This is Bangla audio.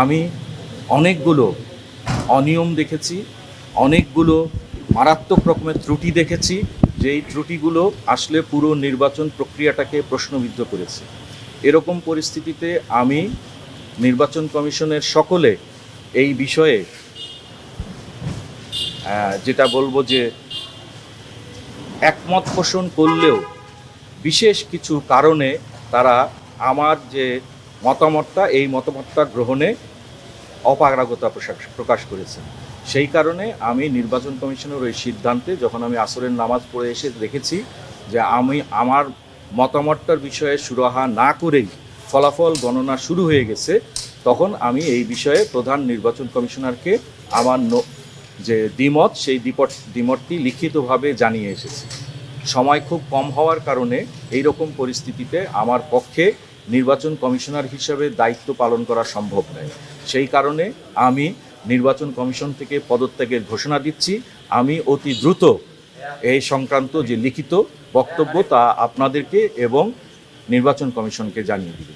আমি অনেকগুলো অনিয়ম দেখেছি, অনেকগুলো মারাত্মক রকমের ত্রুটি দেখেছি, যেই ত্রুটিগুলো আসলে পুরো নির্বাচন প্রক্রিয়াটাকে প্রশ্নবিদ্ধ করেছে। এরকম পরিস্থিতিতে আমি নির্বাচন কমিশনের সকলে এই বিষয়ে যেটা বলবো যে একমত পোষণ করলেও বিশেষ কিছু কারণে তারা আমার যে মতামতটা, এই মতামতটা গ্রহণে অপারগতা প্রকাশ করেছে। সেই কারণে আমি নির্বাচন কমিশনের ওই সিদ্ধান্তে, যখন আমি আসরের নামাজ পড়ে এসে দেখেছি যে আমি আমার মতামতটার বিষয়ে সুরাহা না করেই ফলাফল গণনা শুরু হয়ে গেছে, তখন আমি এই বিষয়ে প্রধান নির্বাচন কমিশনারকে আমার যে দ্বিমত, সেই দ্বিমতটি লিখিতভাবে জানিয়ে এসেছি। সময় খুব কম হওয়ার কারণে এই রকম পরিস্থিতিতে আমার পক্ষে নির্বাচন কমিশনার হিসেবে দায়িত্ব পালন করা সম্ভব নয়। সেই কারণে আমি নির্বাচন কমিশন থেকে পদত্যাগের ঘোষণা দিচ্ছি। আমি অতি দ্রুত এই সংক্রান্ত যে লিখিত বক্তব্য তা আপনাদেরকে এবং নির্বাচন কমিশনকে জানিয়ে দিব।